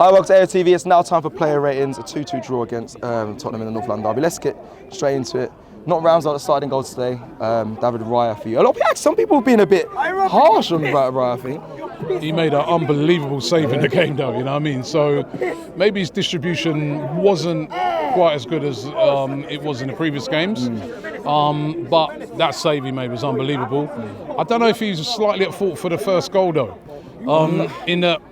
Hi, welcome to AFTV. It's now time for player ratings. A 2-2 draw against Tottenham in the North London derby. Let's get straight into it. Not Ramsdale deciding goals today. David Raya for you. Some people have been a bit harsh on Raya, I think. He made an unbelievable save in the game, though. You know what I mean? So maybe his distribution wasn't quite as good as it was in the previous games. But that save he made was unbelievable. I don't know if he was slightly at fault for the first goal, though. In that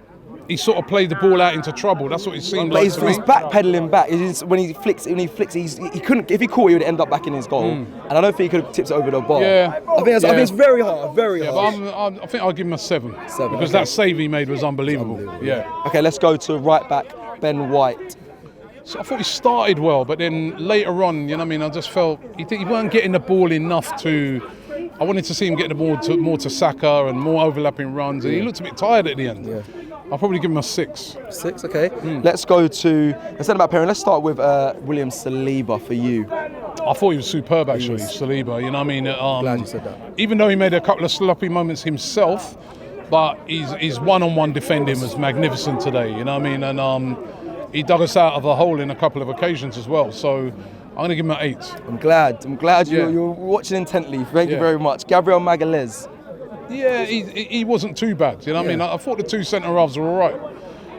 he sort of played the ball out into trouble. That's what it seemed like to me. He's backpedaling back. When he flicks, he couldn't. If he caught, he would end up back in his goal. And I don't think he could have tipped it over the bar. Yeah, I think it's very hard, very hard. But I think I'll give him a 7. Because that save he made was unbelievable. Yeah. Okay, let's go to right back Ben White. So I thought he started well, but then later on, you know what I mean, I just felt he weren't getting the ball enough to. I wanted to see him get the ball more to Saka and more overlapping runs, and he looked a bit tired at the end. Yeah. I'll probably give him a 6. 6, okay. Let's go to, instead about pairing, let's start with William Saliba for you. I thought he was superb, actually, Saliba. You know what I mean? Glad you said that. Even though he made a couple of sloppy moments himself, but his one-on-one defending was magnificent today. You know what I mean? And he dug us out of a hole in a couple of occasions as well. So I'm going to give him an 8. I'm glad you're watching intently. Thank you very much. Gabriel Magalhaes. Yeah, he wasn't too bad. You know what I mean? I thought the two centre halves were all right.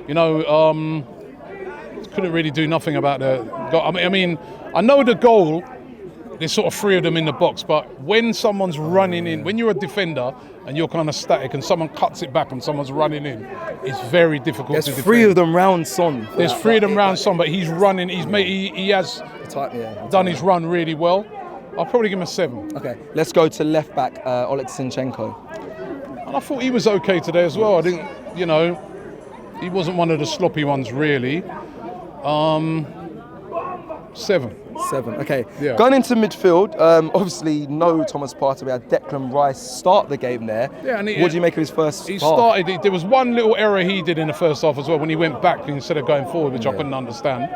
You know, couldn't really do nothing about the goal. I mean, I know the goal. There's sort of 3 of them in the box, but when someone's running in, when you're a defender and you're kind of static, and someone cuts it back and someone's running in, it's very difficult to defend. There's 3 of them round Son. There's 3 of them round Son, but he's running. He has done his run really well. I'll probably give him a 7. Okay, let's go to left back Oleg Zinchenko. And I thought he was okay today as well. I didn't, you know, he wasn't one of the sloppy ones really. 7. 7, okay. Yeah. Going into midfield, obviously no Thomas Partey. We had Declan Rice start the game there. Yeah, and what do you make of his first half? Started. There was one little error he did in the first half as well when he went back instead of going forward, which I couldn't understand.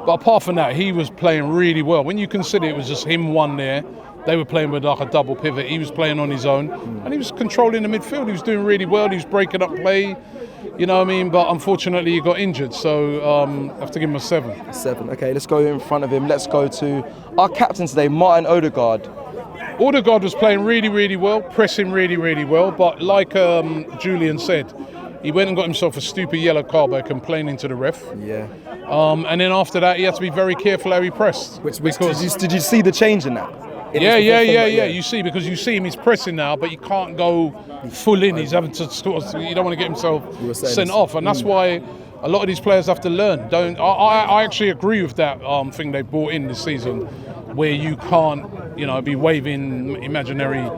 But apart from that, he was playing really well. When you consider it was just him one there, they were playing with like a double pivot. He was playing on his own, and he was controlling the midfield. He was doing really well. He was breaking up play, you know what I mean? But unfortunately, he got injured, so I have to give him a 7. 7, okay. Let's go in front of him. Let's go to our captain today, Martin Odegaard. Odegaard was playing really, really well, pressing really, really well. But like Julian said, he went and got himself a stupid yellow card by complaining to the ref. Yeah. And then after that, he had to be very careful how he pressed. Did you see the change in that? Yeah. You see, because you see him, he's pressing now, but he can't go full in. He's having to sort of, you don't want to get himself sent off, and that's why a lot of these players have to learn. I actually agree with that thing they brought in this season, where you can't, you know, be waving imaginary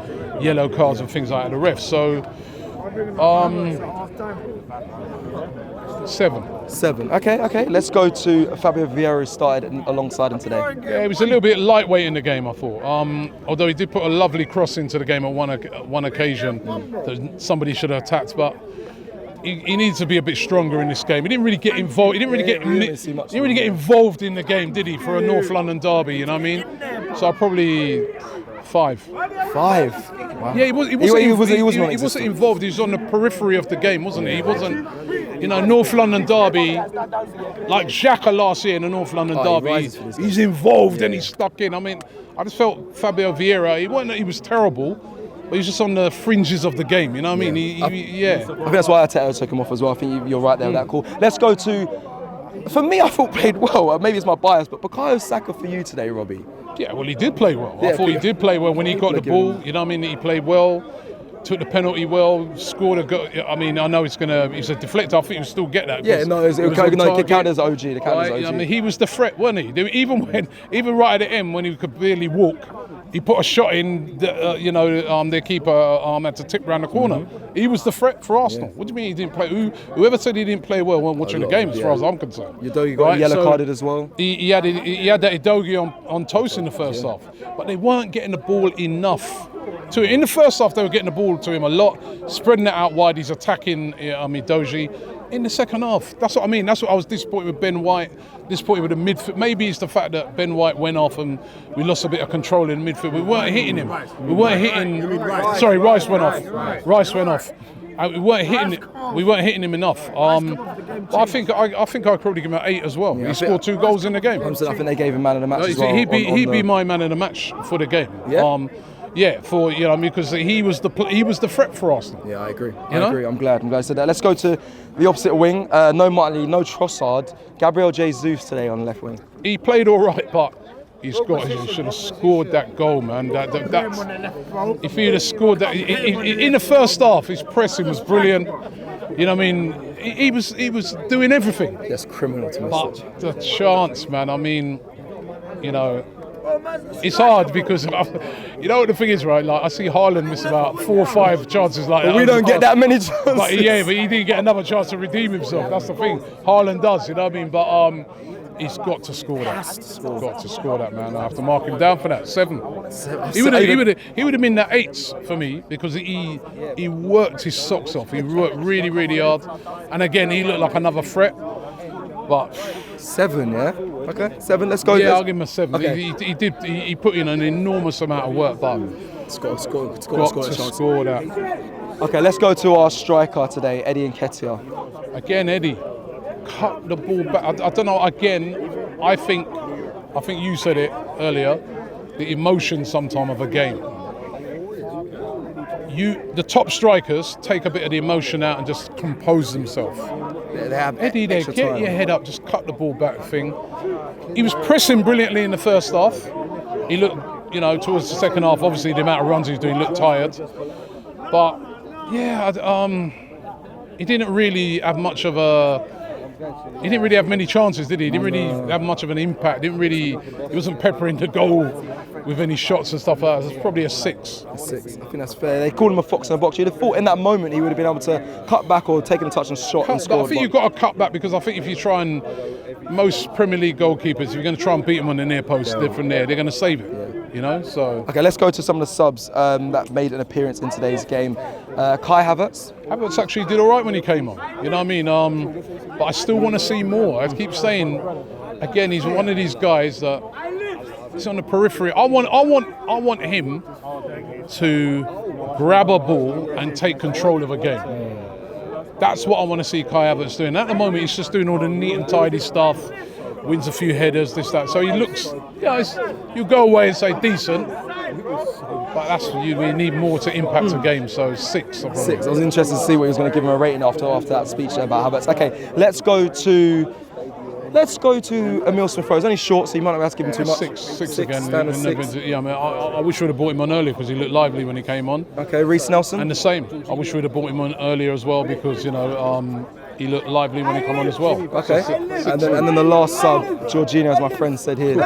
yellow cards and things like that at the ref. So, 7. Okay. Let's go to Fabio Vieira, who started alongside him today. Yeah, he was a little bit lightweight in the game, I thought. Although he did put a lovely cross into the game at one occasion that somebody should have attacked, but he needs to be a bit stronger in this game. He didn't really get involved. He didn't really get involved in the game, did he? For a North London derby, you know what I mean? So I'll probably 5. 5. Wow. Yeah, he wasn't involved. He was on the periphery of the game, wasn't he? He wasn't. You know, North London derby, like Xhaka last year in the North London derby, he's involved and he's stuck in. I mean, I just felt Fabio Vieira, he was terrible, but he's just on the fringes of the game, you know what I mean? I think that's why I took him off as well. I think you're right there with that call. Let's go to, for me, I thought played well. Maybe it's my bias, but Bukayo Saka for you today, Robbie. Yeah, well, he did play well. I thought he did play well when he got the ball, you know what I mean? He played well. Took the penalty well, scored a goal. I mean, I know he's a deflector. I think he'll still get that. Yeah, no, it counted as OG. I mean, he was the threat, wasn't he? Even right at the end when he could barely walk, he put a shot in. Their keeper had to tip round the corner. He was the threat for Arsenal. What do you mean he didn't play? Whoever said he didn't play well weren't watching the game, as far as I'm concerned. Udogie got yellow carded as well. He had that Udogie on toast in the first half, but they weren't getting the ball enough. In the first half, they were getting the ball to him a lot, spreading it out wide. He's attacking Udogie. In the second half, that's what I mean. That's what I was disappointed with Ben White, disappointed with the midfield. Maybe it's the fact that Ben White went off and we lost a bit of control in the midfield. We weren't hitting him. Rice went off. We weren't hitting him enough. But I think I'd probably give him an 8 as well. He scored 2 goals in the game. I think they gave him man of the match as well. He'd be my man of the match for the game. Yeah. Because he was the threat for Arsenal. Yeah, I agree. I agree. I'm glad I said that. Let's go to the opposite wing. No Martinelli, no Trossard. Gabriel Jesus today on the left wing. He played all right, but he should have scored that goal, man. If he'd have scored that in the first half, his pressing was brilliant. You know what I mean? He was doing everything. That's criminal to miss. But the chance, man. I mean, you know. It's hard because you know what the thing is, right? Like I see Haaland miss about 4 or 5 chances like that. We don't get that many chances. But he didn't get another chance to redeem himself. That's the thing. Haaland does, you know what I mean? But he's got to score that. Got to score that, man. I have to mark him down for that. 7. He would have been that 8 for me because he worked his socks off. He worked really, really hard. And again, he looked like another threat. But 7, yeah? Okay, 7, let's go. Yeah, I'll give him a 7. Okay. He put in an enormous amount of work, but score that. Okay, let's go to our striker today, Eddie Nketiah. Again, Eddie, cut the ball back. I don't know, again, I think you said it earlier, the emotion sometime of a game. The top strikers take a bit of the emotion out and just compose themselves. Eddie there, get your head up, just cut the ball back thing. He was pressing brilliantly in the first half. He looked, towards the second half, obviously the amount of runs he was doing looked tired. But, yeah, he didn't really have much of he didn't really have many chances, did he? He didn't really have much of an impact. He wasn't peppering the goal with any shots and stuff like that. It's probably a 6. A 6. I think that's fair. They called him a fox in the box. You'd have thought in that moment he would have been able to cut back or taken a touch and shot and scored. I think you've got to cut back because I think if you try and most Premier League goalkeepers, if you're going to try and beat them on the near post, they're going to save it. So okay, let's go to some of the subs that made an appearance in today's game. Kai Havertz. Havertz actually did all right when he came on. You know what I mean? But I still want to see more. I keep saying, again, he's one of these guys that is on the periphery. I want him to grab a ball and take control of a game. That's what I want to see Kai Havertz doing. At the moment, he's just doing all the neat and tidy stuff. Wins a few headers, this, that. So he looks, you go away and say decent, but we need more to impact a game. So 6. 6. I was interested to see what he was going to give him a rating after that speech there about Havertz. Okay, let's go to Emil Smith-Rowe. He's only short, so you might not have to give him too much. 6 again. Standard 6. I wish we'd have brought him on earlier because he looked lively when he came on. Okay, Reece Nelson. And the same. I wish we'd have brought him on earlier as well because he looked lively when he came on as well. Okay. And then the last sub, Jorginho, as my friend said here.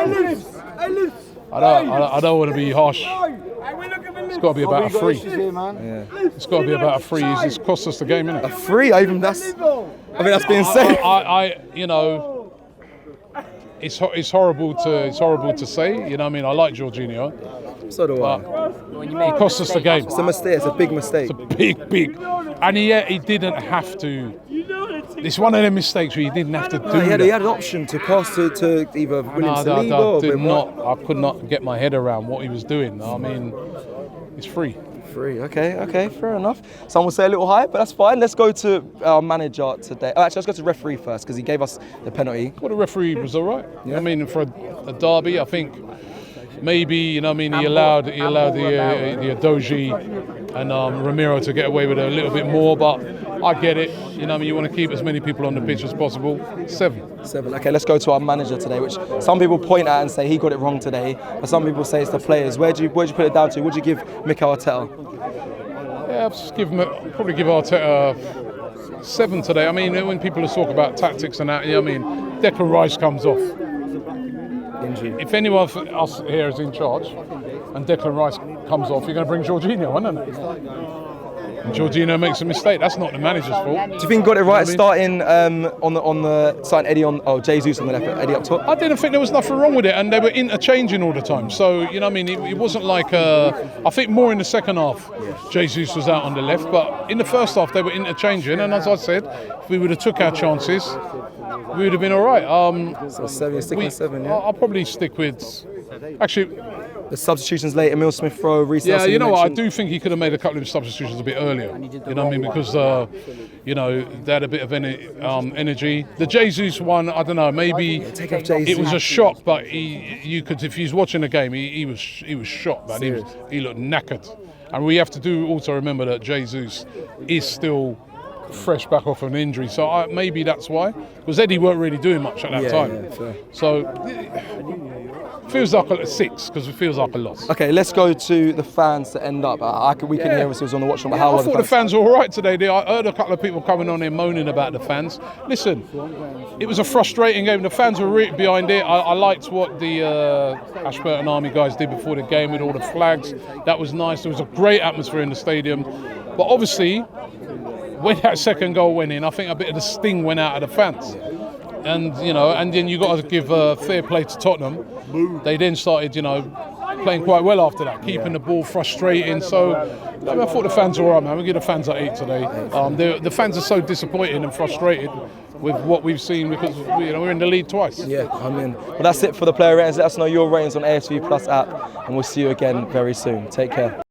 I don't want to be harsh. It's got to be about a 3. Yeah. It's got to be about a 3. He's cost us the game, innit? A 3? I think that's being safe. It's horrible to say. You know what I mean? I like Jorginho. So do I. He cost us the game. It's a mistake. It's a big mistake. It's a big. And he didn't have to. It's one of them mistakes where he didn't have to do that. He had an option to pass to either William Saliba I could not get my head around what he was doing. I mean, it's free. Okay, fair enough. Some will say a little high, but that's fine. Let's go to our manager today. Actually, let's go to the referee first because he gave us the penalty. Well, the referee was all right. Yeah. I mean, for a derby, I think maybe he allowed the Adoji and Ramiro to get away with it a little bit more, but I get it. You want to keep as many people on the pitch as possible. 7. Okay, let's go to our manager today, which some people point at and say he got it wrong today, but some people say it's the players. Where'd you put it down to? Would you give Mikel Arteta? Yeah, I'll probably give Arteta 7 today. I mean, when people talk about tactics and that, Declan Rice comes off. Injury. If anyone else here is in charge and Declan Rice comes off, you're going to bring Jorginho on, isn't it? And Jorginho makes a mistake. That's not the manager's fault. Do you think he got it right starting starting Eddie Jesus on the left, Eddie up top? I didn't think there was nothing wrong with it, and they were interchanging all the time. So it wasn't like I think more in the second half, Jesus was out on the left, but in the first half they were interchanging. And as I said, if we would have took our chances, we would have been all right. So 7, stick with 7, yeah. I'll probably stick with. Actually, The substitutions late, Emil Smith throw, Reece Yeah, Nelson, you know what? I mentioned. do think he could have made a couple of substitutions a bit earlier. You know what I mean? Because, you know, they had a bit of energy. The Jesus one, I don't know, maybe Take off Jesus. it was a shot, but you could, if he's watching the game, he was shot, man. He looked knackered. And we have to also remember that Jesus is still fresh back off an injury, so maybe that's why. Because Eddie weren't really doing much at that time. Fair. So feels like a 6 because it feels like a loss. Okay, let's go to the fans to end up. We can hear us on the watch. But how I are thought the fans were all right today. I heard a couple of people coming on here moaning about the fans. Listen, it was a frustrating game. The fans were really behind it. I liked what the Ashburton Army guys did before the game with all the flags. That was nice. There was a great atmosphere in the stadium. But obviously, when that second goal went in, I think a bit of the sting went out of the fans. And, you know, and then you got to give fair play to Tottenham. They then started, you know, playing quite well after that, keeping the ball frustrating. So I thought the fans were all right, man. We give the fans an 8 today. The fans are so disappointed and frustrated with what we've seen because we're in the lead twice. Yeah, I mean, well, that's it for the player ratings. Let us know your ratings on AFTV Plus app, and we'll see you again very soon. Take care.